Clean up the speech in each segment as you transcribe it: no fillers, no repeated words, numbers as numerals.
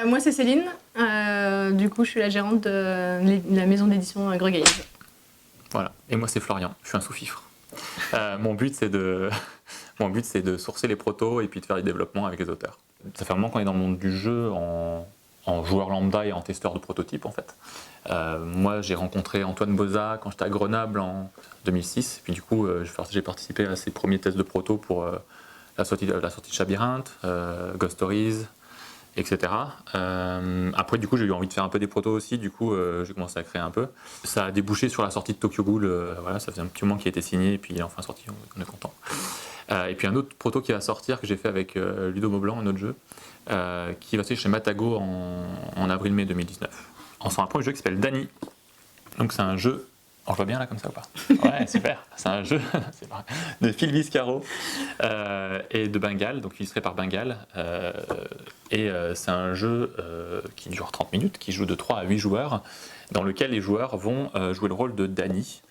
Moi, c'est Céline. Du coup, je suis la gérante de la maison d'édition Gregaise. Voilà. Et moi, c'est Florian. Je suis un sous-fifre. Mon but, c'est de... Mon but, c'est de sourcer les protos et puis de faire du développement avec les auteurs. Ça fait un moment qu'on est dans le monde du jeu en joueur lambda et en testeur de prototypes, en fait. Moi, j'ai rencontré Antoine Boza quand j'étais à Grenoble en 2006. Puis du coup, j'ai participé à ses premiers tests de proto pour la sortie de Chabyrinthe, Ghost Stories, etc. Après, du coup, j'ai eu envie de faire un peu des protos aussi. Du coup, j'ai commencé à créer un peu. Ça a débouché sur la sortie de Tokyo Ghoul. Voilà, ça faisait un petit moment qu'il a été signé et puis il est enfin sorti. On est content. Et puis un autre proto qui va sortir que j'ai fait avec Ludo Maublanc, un autre jeu, qui va sortir chez Matago en avril-mai 2019. On sort un premier jeu qui s'appelle Dany. Donc c'est un jeu. On voit bien là comme ça ou pas? Ouais, super. C'est un jeu c'est vrai, de Phil Viscaro et de Bengal, donc illustré par Bengal. C'est un jeu qui dure 30 minutes, qui joue de 3 à 8 joueurs, dans lequel les joueurs vont jouer le rôle de Dany.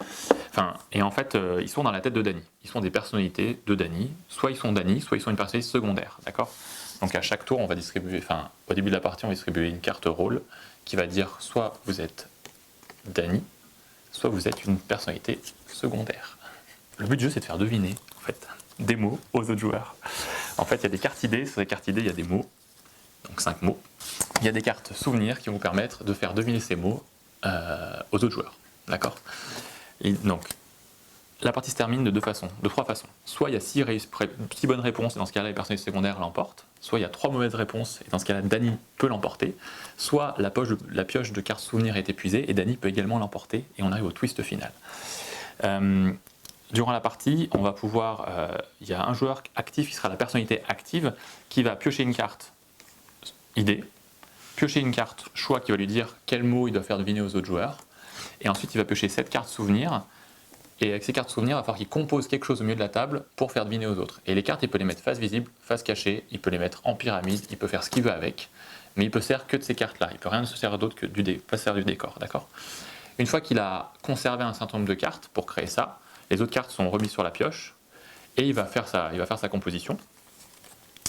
Et en fait, ils sont dans la tête de Dany. Ils sont des personnalités de Dany. Soit ils sont Dany, soit ils sont une personnalité secondaire. D'accord? Donc à chaque tour, on va distribuer, au début de la partie, on va distribuer une carte rôle qui va dire soit vous êtes Dany, soit vous êtes une personnalité secondaire. Le but du jeu, c'est de faire deviner en fait, des mots aux autres joueurs. En fait, il y a des cartes idées. Sur les cartes idées, il y a des mots, donc 5 mots. Il y a des cartes souvenirs qui vont vous permettre de faire deviner ces mots aux autres joueurs. D'accord? Et donc, la partie se termine de trois façons. Soit il y a 6 bonnes réponses, et dans ce cas-là, les personnalités secondaires l'emportent. Soit il y a 3 mauvaises réponses, et dans ce cas-là, Dany peut l'emporter. Soit la pioche de cartes souvenirs est épuisée, et Dany peut également l'emporter, et on arrive au twist final. Durant la partie, on va pouvoir... il y a un joueur actif qui sera la personnalité active, qui va piocher une carte idée, piocher une carte choix qui va lui dire quel mot il doit faire deviner aux autres joueurs, et ensuite il va piocher 7 cartes souvenirs. Et avec ces cartes souvenirs, il va falloir qu'il compose quelque chose au milieu de la table pour faire deviner aux autres. Et les cartes, il peut les mettre face visible, face cachée, il peut les mettre en pyramide, il peut faire ce qu'il veut avec, mais il peut servir que de ces cartes-là. Il peut rien se servir d'autre que du décor, d'accord? Une fois qu'il a conservé un certain nombre de cartes pour créer ça, les autres cartes sont remises sur la pioche et il va faire sa composition.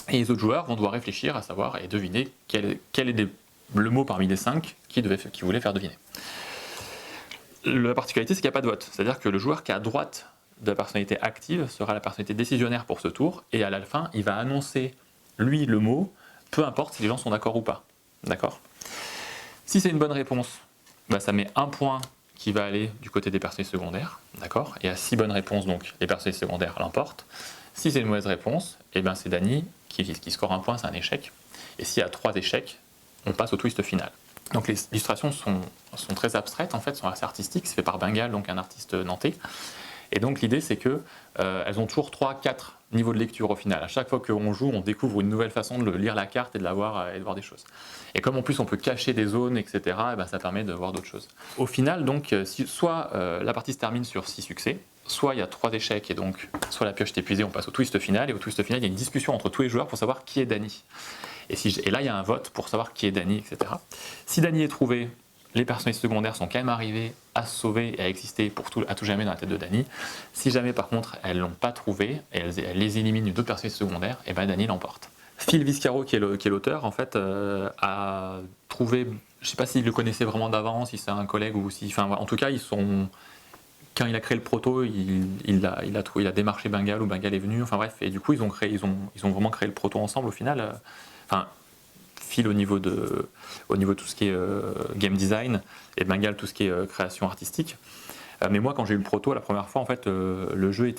Et les autres joueurs vont devoir réfléchir à savoir et deviner quel est le mot parmi les 5 qu'ils voulaient faire deviner. La particularité, c'est qu'il n'y a pas de vote. C'est-à-dire que le joueur qui est à droite de la personnalité active sera la personnalité décisionnaire pour ce tour, et à la fin, il va annoncer, lui, le mot, peu importe si les gens sont d'accord ou pas. D'accord? Si c'est une bonne réponse, ça met 1 point qui va aller du côté des personnalités secondaires. D'accord? Et à 6 bonnes réponses, donc, les personnalités secondaires l'emportent. Si c'est une mauvaise réponse, c'est Dany qui score 1 point, c'est un échec. Et s'il y a 3 échecs, on passe au twist final. Donc les illustrations sont très abstraites, en fait, sont assez artistiques. C'est fait par Bengal, donc un artiste nantais. Et donc l'idée, c'est que elles ont toujours 3-4 niveaux de lecture au final. À chaque fois qu'on joue, on découvre une nouvelle façon de lire la carte et de la voir et de voir des choses. Et comme en plus on peut cacher des zones, etc., ça permet de voir d'autres choses. Au final, donc, soit la partie se termine sur 6 succès, soit il y a 3 échecs et donc soit la pioche est épuisée, on passe au twist final. Et au twist final, il y a une discussion entre tous les joueurs pour savoir qui est Dany. Et là, il y a un vote pour savoir qui est Dany, etc. Si Dany est trouvé, les personnalités secondaires sont quand même arrivées à se sauver et à exister à tout jamais dans la tête de Dany. Si jamais, par contre, elles ne l'ont pas trouvé et elles les éliminent d'autres personnalités secondaires, et Dany l'emporte. Phil Viscaro, qui est l'auteur, en fait, a trouvé, je ne sais pas s'il le connaissait vraiment d'avance, si c'est un collègue ou si... en tout cas, quand il a créé le proto, il a démarché Bengal ou Bengal est venu, et du coup, ils ont vraiment créé le proto ensemble au final. Phil au niveau de tout ce qui est game design et Bengal tout ce qui est création artistique. Mais moi, quand j'ai eu le proto la première fois, en fait, le jeu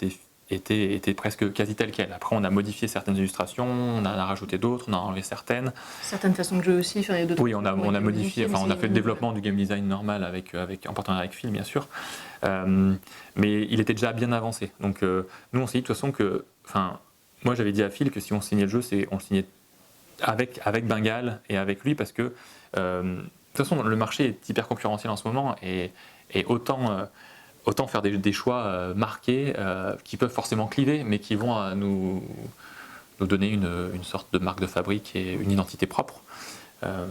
était presque quasi tel quel. Après, on a modifié certaines illustrations, on en a rajouté d'autres, on en a enlevé certaines. Certaines façons de jouer aussi. Il y a oui, on a modifié, on a fait le développement du game design normal en partenariat avec Phil, bien sûr. Mais il était déjà bien avancé. Donc, nous, on s'est dit de toute façon que... moi, j'avais dit à Phil que si on signait le jeu, on le signait avec Bengal et avec lui parce que de toute façon le marché est hyper concurrentiel en ce moment et autant faire des choix marqués qui peuvent forcément cliver mais qui vont nous donner une sorte de marque de fabrique et une identité propre.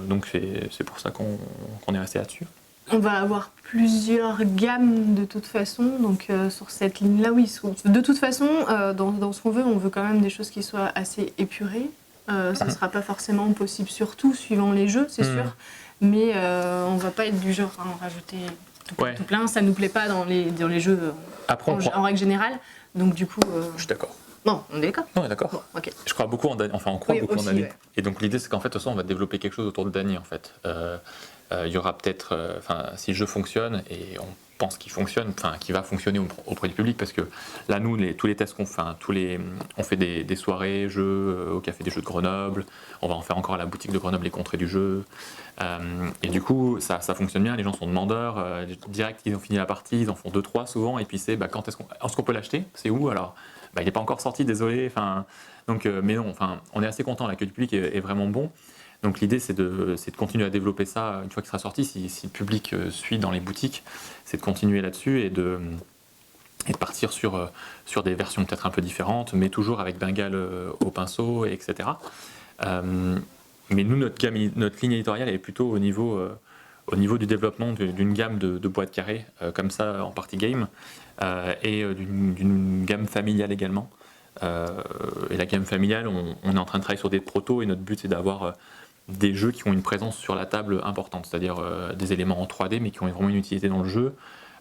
Donc c'est pour ça qu'on est resté là-dessus. On va avoir plusieurs gammes de toute façon, donc sur cette ligne-là, oui. De toute façon, dans ce qu'on veut, on veut quand même des choses qui soient assez épurées. Ça ne sera pas forcément possible sur tout, suivant les jeux, c'est sûr. Mais on va pas être du genre à en rajouter tout plein. Ça nous plaît pas dans les jeux Après, en règle générale. Donc du coup... Je suis d'accord. Bon, on est d'accord. Non, on est d'accord. Bon, ok. Je crois beaucoup en Dany. Enfin, on croit beaucoup aussi, en Dany. ouais. Et donc l'idée, c'est qu'en fait, de toute façon, on va développer quelque chose autour de Dany, en fait. Il y aura peut-être, si le jeu fonctionne, et on pense qu'il fonctionne, qu'il va fonctionner auprès du public, parce que là, nous, tous les tests qu'on fait, on fait des soirées jeux au Café des Jeux de Grenoble, on va en faire encore à la boutique de Grenoble, les contrées du jeu, et du coup, ça fonctionne bien, les gens sont demandeurs, direct, ils ont fini la partie, ils en font 2-3 souvent, et puis c'est, quand est-ce qu'on peut l'acheter? C'est où alors? Il n'est pas encore sorti, désolé, donc, mais non, on est assez content, l'accueil du public est vraiment bon. Donc l'idée, c'est de continuer à développer ça une fois qu'il sera sorti, si le public suit dans les boutiques, c'est de continuer là-dessus et de partir sur des versions peut-être un peu différentes, mais toujours avec Bengale au pinceau, etc. Mais nous, notre ligne éditoriale est plutôt au niveau du développement d'une gamme de boîtes carrées, comme ça en party game, et d'une gamme familiale également. Et la gamme familiale, on est en train de travailler sur des protos, et notre but, c'est d'avoir des jeux qui ont une présence sur la table importante, c'est-à-dire des éléments en 3D mais qui ont vraiment une utilité dans le jeu,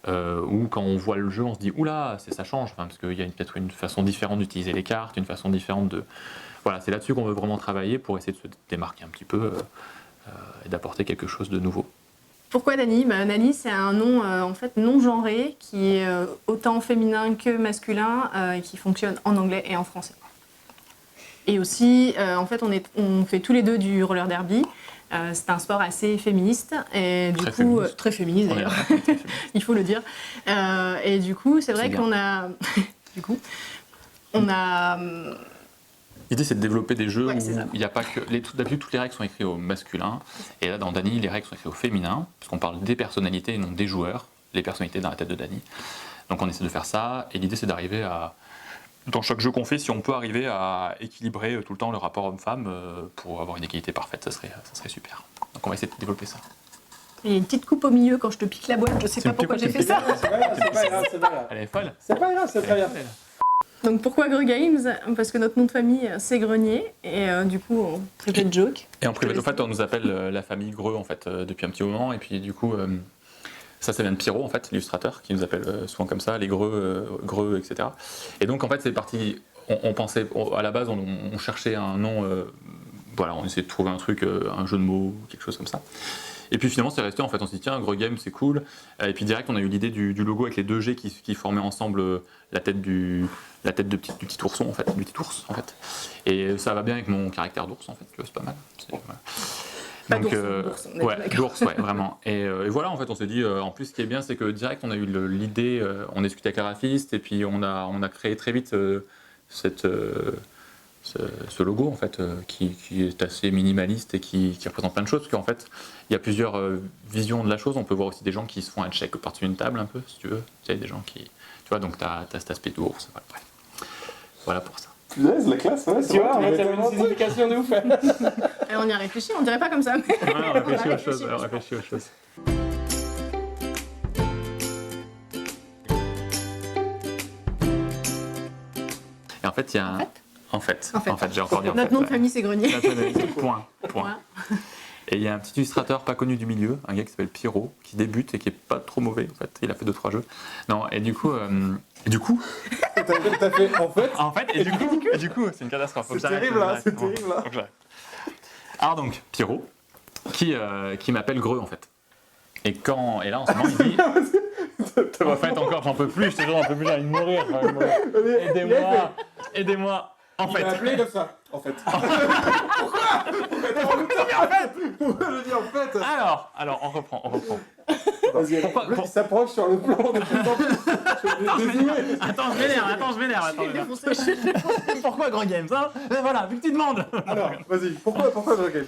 ou quand on voit le jeu on se dit oula, ça change, parce qu'il y a peut-être une façon différente d'utiliser les cartes, une façon différente de... Voilà, c'est là-dessus qu'on veut vraiment travailler pour essayer de se démarquer un petit peu et d'apporter quelque chose de nouveau. Pourquoi Dany? Dany, c'est un nom en fait non genré qui est autant féminin que masculin et qui fonctionne en anglais et en français. Et aussi, en fait, on fait tous les deux du roller derby. C'est un sport assez féministe et du coup très féministe d'ailleurs, il faut le dire. Et du coup, c'est vrai qu'on a, L'idée, c'est de développer des jeux où ça. il n'y a pas que... D'habitude, toutes les règles sont écrites au masculin, et là, dans Dany, les règles sont écrites au féminin, puisqu'on parle des personnalités et non des joueurs, les personnalités dans la tête de Dany. Donc on essaie de faire ça, et l'idée, c'est d'arriver à... Dans chaque jeu qu'on fait, si on peut arriver à équilibrer tout le temps le rapport homme-femme pour avoir une égalité parfaite, ça serait super. Donc on va essayer de développer ça. Il y a une petite coupe au milieu quand je te pique la boîte, je sais pas pourquoi j'ai fait ça. C'est pas grave. Elle est folle. C'est pas grave, c'est très bien. Donc pourquoi Greux Games? Parce que notre nom de famille c'est Grenier et du coup on privé de joke. Et en privé, en fait, on nous appelle la famille Greux en fait depuis un petit moment, et puis du coup ça vient de Pierrot en fait, l'illustrateur, qui nous appelle souvent comme ça, les Greux, etc. Et donc en fait c'est parti. On pensait à la base, on cherchait un nom, voilà, on essayait de trouver un truc, un jeu de mots, quelque chose comme ça. Et puis finalement c'est resté, en fait, on s'est dit tiens, Greux Games c'est cool. Et puis direct on a eu l'idée du logo avec les deux G qui formaient ensemble la tête du petit ourson en fait, du petit ours en fait. Et ça va bien avec mon caractère d'ours en fait, tu vois, c'est pas mal. Voilà. Pas Donc, d'ours, on est ouais, d'accord. d'ours, ouais, vraiment. Et voilà, en fait, on s'est dit, en plus, ce qui est bien, c'est que direct, on a eu l'idée, on a discuté avec la graphiste, et puis on a créé très vite ce logo, en fait, qui est assez minimaliste et qui représente plein de choses, parce qu'en fait, il y a plusieurs visions de la chose. On peut voir aussi des gens qui se font un check par-dessus une table, un peu, si tu veux. Tu sais, des gens qui... Tu vois, donc tu as cet aspect d'ours, voilà, bref. Voilà pour ça. Punaise, la classe, ouais, c'est Tu vois, vrai, en fait, ça avait une signification de ouf. Et on y a réfléchi, on dirait pas comme ça. Mais... Ouais, on réfléchit aux choses, Et en fait, il y a un... En fait, j'ai encore dit en fait. Notre nom de famille c'est Grenier. Point. Et il y a un petit illustrateur pas connu du milieu, un gars qui s'appelle Pierrot, qui débute et qui est pas trop mauvais en fait. Il a fait 2-3 jeux. Non, et du coup, T'as fait en fait. et du coup, c'est une catastrophe. Faut que C'est j'arrête, terrible, là, faut que c'est j'arrête. terrible, là. Faut que j'arrête. Alors donc, Pierrot, qui m'appelle Greux en fait. Et là en ce moment il dit, en fait encore j'en peux plus, je te jure j'en peux plus, j'ai envie de mourir. Aidez-moi. En Il fait. m'a appelé comme ça, en fait. Pourquoi je dis en fait Alors on reprend. Vas-y, Pourquoi- il s'approche sur le plan de plus en plus. Désolé. Attends, je m'énerve. Pourquoi Grand Games hein? Voilà, vu que tu demandes. Alors, vas-y, pourquoi Greux Games?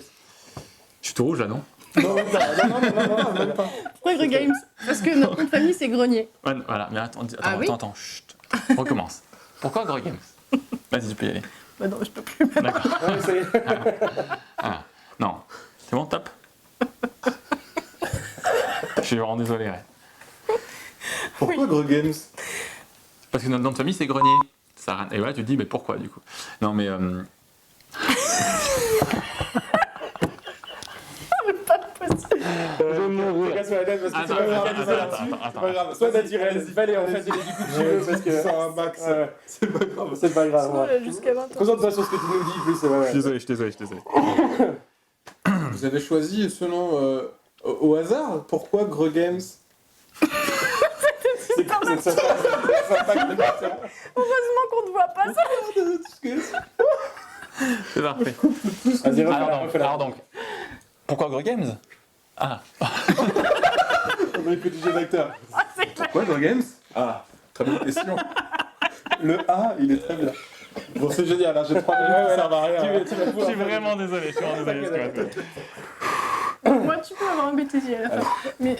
Je suis tout rouge là, non? Non, même pas. Pourquoi Greux Games? Parce que notre nom de famille c'est Grenier. Ouais, voilà, mais attends, oui chut. Recommence. Pourquoi Grand Games? Vas-y, tu peux y aller. Bah non, je peux plus. D'accord. Ouais, ça y est. Non. C'est bon, top. Je suis vraiment désolé, ouais. Pourquoi Greux Games? Parce que notre nom de famille, c'est Grenier. Et voilà, tu te dis, mais pourquoi, du coup? Non, mais... vais mourir. Regarde sur la tête parce que c'est Attends, pas grave. attends, c'est pas attends, là-dessus. attends, C'est pas grave. Soit naturel, fallait en fait, du coup tu veux parce que. Sans un max. Ouais. C'est pas grave. C'est pas grave. Sinon, ouais. elle a jusqu'à 20 ans. Concentre-toi sur ce que tu nous dis, plus. Ouais, ouais. je suis désolé. Vous avez choisi ce nom au hasard? Pourquoi Gros Games? C'est quoi cette sympa. Heureusement qu'on ne voit pas ça. C'est parfait. Vas-y, Alors donc, pourquoi Gros Games? Ah, On a écouté le jeu d'acteur. C'est clair. Pourquoi Gros Games? Ah, très bonne question. Le A, il est très bien. Bon, c'est génial, hein, j'ai 3 minutes, ça sert à rien. Tu vas je pouvoir suis vraiment désolé. Moi, tu peux avoir un BTJ à la fin. Mais